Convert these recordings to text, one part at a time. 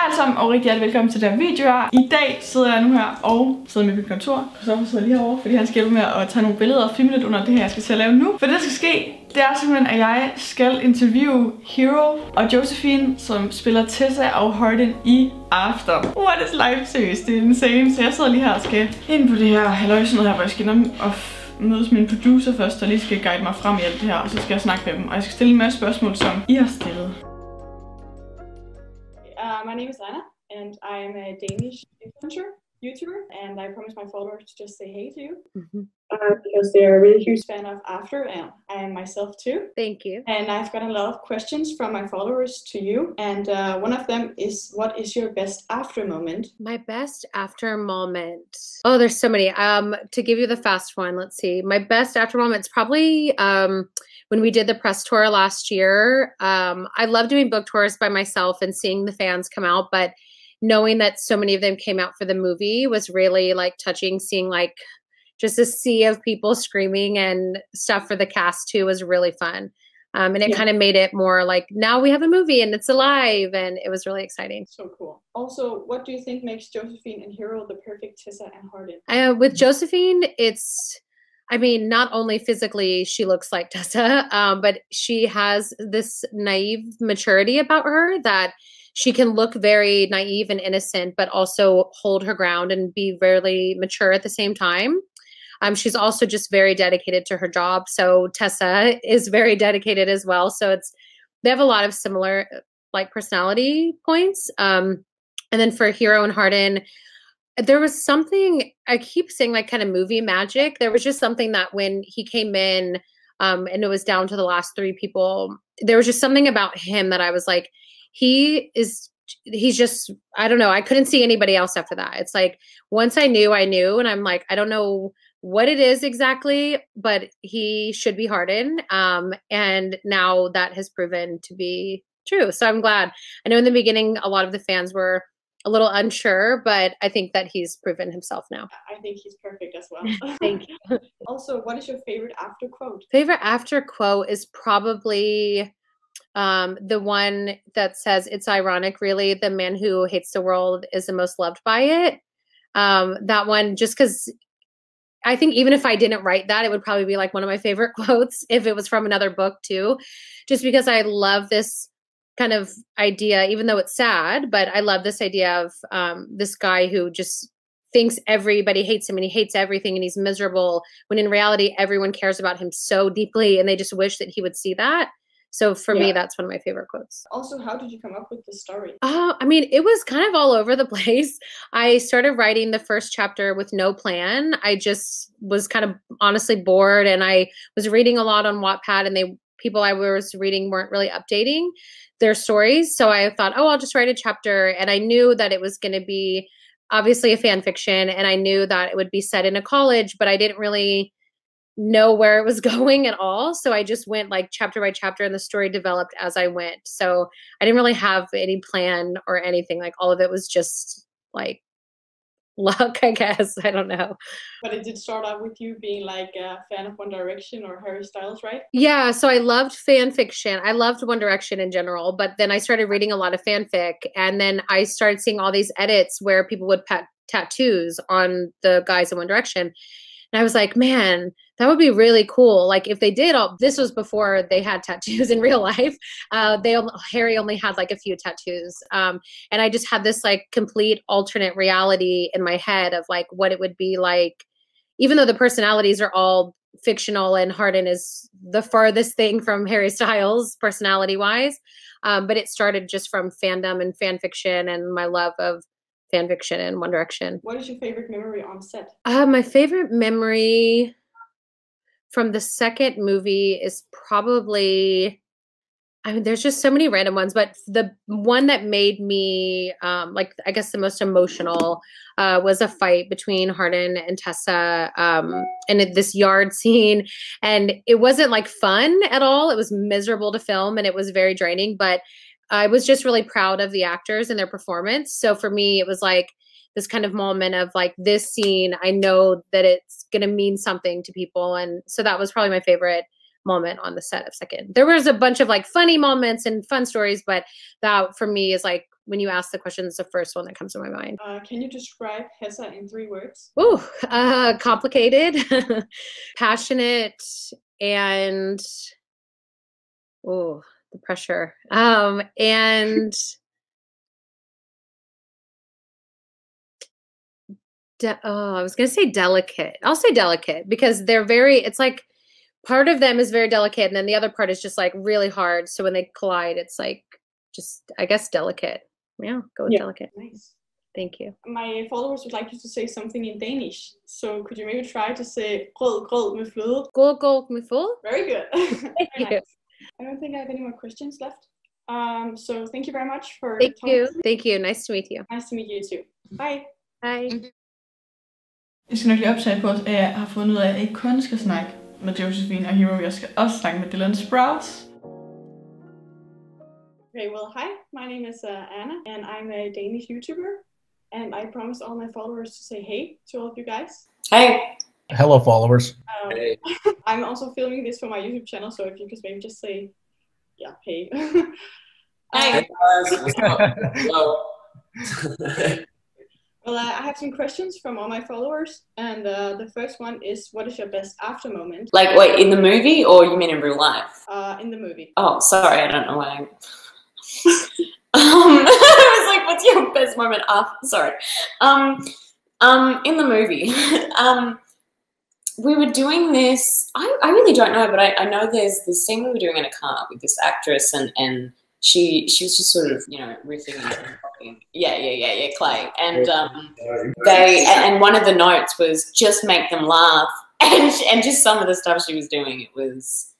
Hej alle sammen og rigtig hjertelig velkommen til den her video her. I dag sidder jeg nu her og sidder med på mit kontor. Så sidder lige herovre, fordi han skal hjælpe med at tage nogle billeder og filme lidt under det her, jeg skal til at lave nu. For det, der skal ske, det er simpelthen, at jeg skal interviewe Hero og Josephine, som spiller Tessa og Hardin i After. What is life? Seriøst, det er insane. Så jeg sidder lige her og skal ind på det her halløjsen her, hvor jeg skal ind og mødes med en producer først, der lige skal guide mig frem i alt det her. Og så skal jeg snakke med dem. Og jeg skal stille en masse spørgsmål, som I har stillet. My name is Anna, and I'm a Danish influencer, YouTuber, and I promise my followers to just say hey to you. Because they're a really huge fan of After, and I am myself too. Thank you. And I've gotten a lot of questions from my followers to you, and one of them is, what is your best After moment? My best After moment. Oh, there's so many. To give you the fast one, let's see. My best After moment is probably when we did the press tour last year. I love doing book tours by myself and seeing the fans come out, but knowing that so many of them came out for the movie was really like touching. Seeing like just a sea of people screaming and stuff for the cast too was really fun. And it kind of made it more like, now we have a movie and it's alive, and it was really exciting. So cool. Also, what do you think makes Josephine and Hero the perfect Tessa and Hardin? With Josephine, I mean, not only physically she looks like Tessa, but she has this naive maturity about her that she can look very naive and innocent, but also hold her ground and be very mature at the same time. She's also just very dedicated to her job. So Tessa is very dedicated as well. So they have a lot of similar like personality points. And then for Hero and Hardin, there was something, I keep saying like kind of movie magic. There was just something that when he came in and it was down to the last three people, there was just something about him that I was like, he's just, I don't know. I couldn't see anybody else after that. It's like, once I knew, and I'm like, I don't know what it is exactly, but he should be Hardin. And now that has proven to be true. So I'm glad. I know in the beginning, a lot of the fans were a little unsure, but I think that he's proven himself now. I think he's perfect as well. Thank you. Also, what is your favorite After quote? Favorite After quote is probably the one that says, "It's ironic, really, the man who hates the world is the most loved by it." That one, just because I think even if I didn't write that, it would probably be like one of my favorite quotes if it was from another book too, just because I love this kind of idea, even though it's sad, but I love this idea of this guy who just thinks everybody hates him and he hates everything and he's miserable, when in reality, everyone cares about him so deeply and they just wish that he would see that. So for me, that's one of my favorite quotes. Also, how did you come up with the story? I mean, it was kind of all over the place. I started writing the first chapter with no plan. I just was kind of honestly bored, and I was reading a lot on Wattpad, and people I was reading weren't really updating their stories. So I thought, I'll just write a chapter. And I knew that it was going to be obviously a fan fiction, and I knew that it would be set in a college, but I didn't really know where it was going at all. So I just went like chapter by chapter, and the story developed as I went. So I didn't really have any plan or anything. Like all of it was just like luck, I guess. I don't know. But it did start out with you being like a fan of One Direction or Harry Styles, right? Yeah, so I loved fan fiction. I loved One Direction in general, but then I started reading a lot of fanfic, and then I started seeing all these edits where people would put tattoos on the guys in One Direction. And I was like, man, that would be really cool. Like if they did this was before they had tattoos in real life. Harry only had like a few tattoos. And I just had this like complete alternate reality in my head of like what it would be like, even though the personalities are all fictional and Hardin is the farthest thing from Harry Styles personality wise. But it started just from fandom and fan fiction and my love of fan fiction and One Direction. What is your favorite memory on set? My favorite memory from the second movie is probably, I mean, there's just so many random ones, but the one that made me, like, I guess the most emotional was a fight between Hardin and Tessa in this yard scene. And it wasn't like fun at all. It was miserable to film and it was very draining, but I was just really proud of the actors and their performance. So for me, it was like this kind of moment of like, this scene, I know that it's going to mean something to people. And so that was probably my favorite moment on the set of second. There was a bunch of like funny moments and fun stories, but that for me is like when you ask the question, it's the first one that comes to my mind. Can you describe Hessa in 3 words? Ooh, complicated, passionate, and oh, the pressure. And I was gonna say delicate. I'll say delicate because they're very. It's like part of them is very delicate, and then the other part is just like really hard. So when they collide, it's like just, I guess, delicate. Yeah, go with delicate. Nice. Thank you. My followers would like you to say something in Danish. So could you maybe try to say grød med fløde? Grød med fløde? Very good. Thank you. Nice. I don't think I have any more questions left. So thank you very much for Thank you. Nice to meet you. Nice to meet you too. Bye. Bye. Jeg skal nok lige optage på, at jeg har fundet ud af, at jeg ikke kun skal snakke med Josephine og Hero. Jeg skal også snakke med Dylan Sprouse. Okay, well, hi. My name is Anna, and I'm a Danish YouTuber. And I promised all my followers to say hey to all of you guys. Hey. Hello, followers. Hey. I'm also filming this for my YouTube channel, so if you could maybe just say, yeah, hey. Hey guys, what's up? Hello. Well, I have some questions from all my followers, and the first one is, what is your best after moment? Like, wait, in the movie or you mean in real life? In the movie. Oh, sorry, I don't know why. I was like, what's your best moment after? Sorry. In the movie, we were doing this, I really don't know, but I know there's this scene we were doing in a car with this actress, and she was just sort of, you know, riffing and talking. Yeah, Clay. And and one of the notes was just make them laugh, and just some of the stuff she was doing, it was,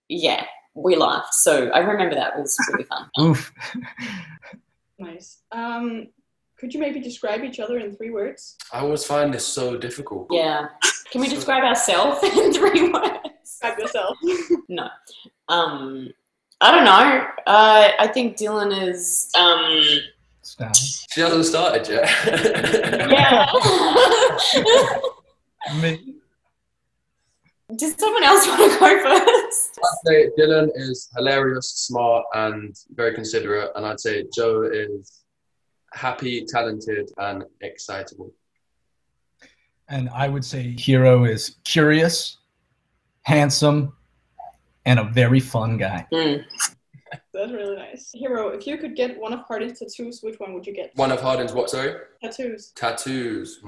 yeah, we laughed. So I remember that was really fun. Oof. Nice. Could you maybe describe each other in 3 words? I always find this so difficult. Yeah. Can we describe ourselves in 3 words? Describe yourself. No. I don't know. I think Dylan is. She hasn't started yet. Yeah. Me. Does someone else want to go first? I'd say Dylan is hilarious, smart, and very considerate. And I'd say Joe is happy, talented, and excitable. And I would say Hero is curious, handsome, and a very fun guy. Mm. That's really nice. Hero, if you could get one of Hardin's tattoos, which one would you get? One of Hardin's what, sorry? Tattoos. Tattoos.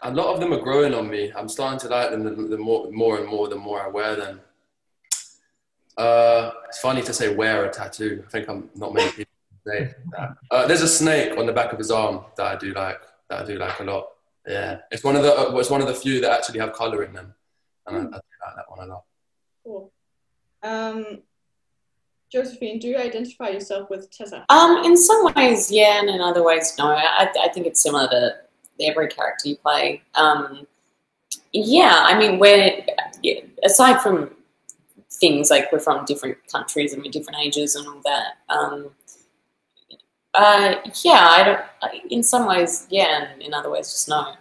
A lot of them are growing on me. I'm starting to like them the more and more I wear them. It's funny to say wear a tattoo. I think I'm not many people say that. There's a snake on the back of his arm that I do like a lot. Yeah, it's one of the few that actually have colour in them, and I do like that one a lot. Cool. Josephine, do you identify yourself with Tessa? In some ways, yeah, and in other ways, no. I think it's similar to every character you play. Yeah, I mean, aside from things like we're from different countries and we're different ages and all that. Yeah, in some ways, yeah, and in other ways, just no.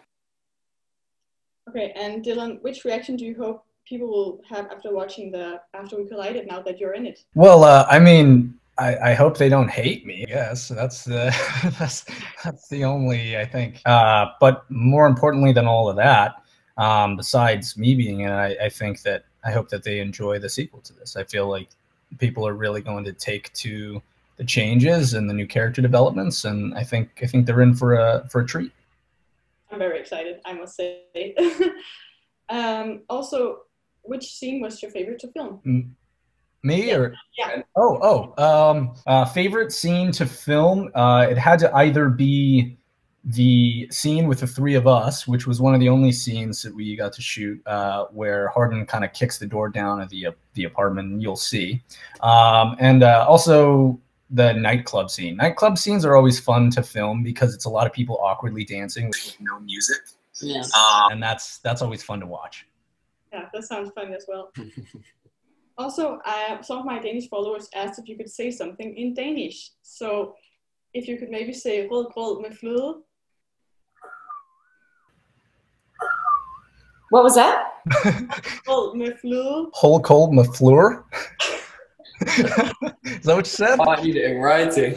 Okay, and Dylan, which reaction do you hope people will have after watching After We Collided, now that you're in it? Well, I mean, I hope they don't hate me. Yes, that's the only, I think. But more importantly than all of that, besides me being in it, I hope that they enjoy the sequel to this. I feel like people are really going to take to the changes and the new character developments, and I think they're in for a treat. I'm very excited, I must say. Also, which scene was your favorite to film? Me or yeah. Favorite scene to film? It had to either be the scene with the 3 of us, which was one of the only scenes that we got to shoot, where Hardin kind of kicks the door down of the apartment, and you'll see, and also the nightclub scene. Nightclub scenes are always fun to film because it's a lot of people awkwardly dancing with no music. Yeah. And that's always fun to watch. Yeah, that sounds fun as well. Also, some of my Danish followers asked if you could say something in Danish. So, if you could maybe say "grød med fløde." What was that? Grød med fløde. Whole cold med fleur. Is that what you said? I need it in writing.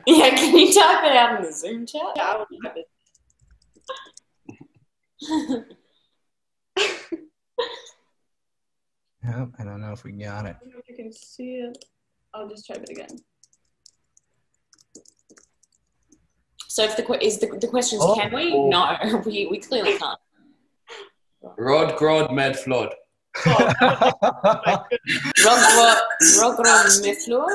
Yeah, can you type it out in the Zoom chat? Yeah, I will type it. Yep, I don't know if we got it. I don't know if you can see it. I'll just type it again. So if the question is, can we? No, we clearly can't. Rod, grod, med, flod. Rogrod meflor?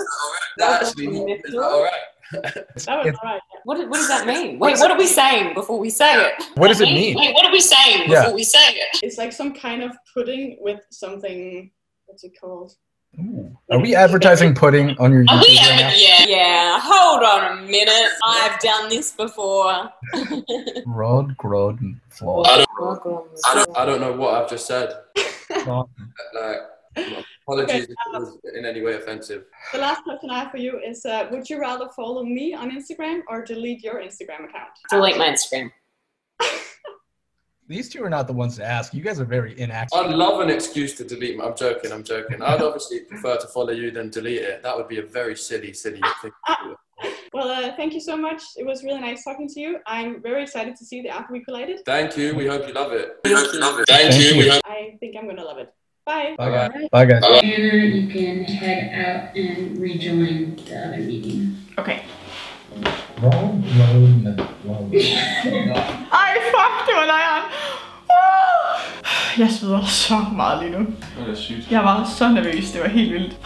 Actually, is that all right? That was alright. Yeah. What does that mean? Wait, what are we saying before we say it? What does it mean? Wait, what are we saying before we say it? It's like some kind of pudding with something. What's it called? Ooh. Are we advertising pudding on your YouTube right now? Yeah, hold on a minute. I've done this before. Rod, grod, flod. I don't know what I've just said. Like, apologies if it was in any way offensive. The last question I have for you is, would you rather follow me on Instagram or delete your Instagram account? Delete my Instagram. These two are not the ones to ask. You guys are very inactive. I'd love an excuse to delete my... I'm joking. I'd obviously prefer to follow you than delete it. That would be a very silly thing to do. Well, thank you so much. It was really nice talking to you. I'm very excited to see the After We Collided. Thank you. We hope you love it. Thank you. I think I'm going to love it. Bye. Bye. Bye, guys. Anna, you can head out and rejoin the other meeting. Okay. Ej, fuck, det var lejren. Jeg sveder så meget lige nu. Det er sygt. Jeg var så nervøs, det var helt vildt.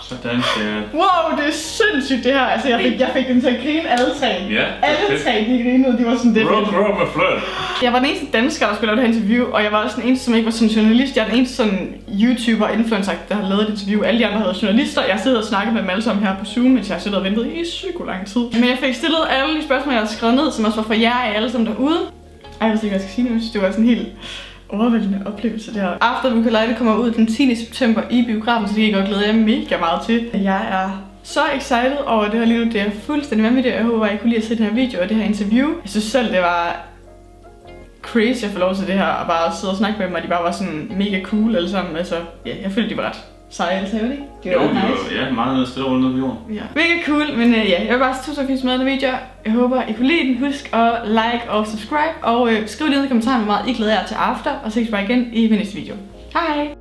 Sådan der. Wow, det er sindssygt det her. Altså, jeg fik dem til at grine alle tre. Ja, alle tre, de grinede, de var sådan det. Rød med fløt. Jeg var den eneste dansker, der skulle lave det her interview, og jeg var også den eneste, som ikke var sådan en journalist. Jeg er den eneste sådan YouTuber-influencer, der har lavet et interview. Alle de andre havde journalister. Jeg sidder og snakker med dem alle sammen her på Zoom, mens jeg sidder og ventet i lang tid. Men jeg fik stillet alle de spørgsmål, jeg havde skrevet ned, som også var fra jer alle sammen derude. Ej, jeg ved ikke, hvad jeg skal sige nu. Det var sådan en helt overvældende oplevelse der. After We Collided kommer ud den 10. september i biografen, så det kan jeg godt glæde jer mega meget til. Jeg er så excited over det her lige nu. Det er fuldstændig vanvittigt. Jeg håber, I kunne lide at se den her video og det her interview. Jeg synes selv, det var crazy at få lov til det her, og bare sidde og snakke med dem, og de bare var sådan mega cool alle sammen. Altså, ja, jeg følte, de var ret seje alle sammen, ikke? Det var ret nice. Ja, meget stille rundt på jorden. Ja, mega cool, men ja, jeg vil bare sige tusind for den video. Jeg håber, I kunne lide den. Husk at like og subscribe, og skriv lige ned i kommentarerne, hvor meget I glæder jer til after, og ses bare igen i min næste video. Hej!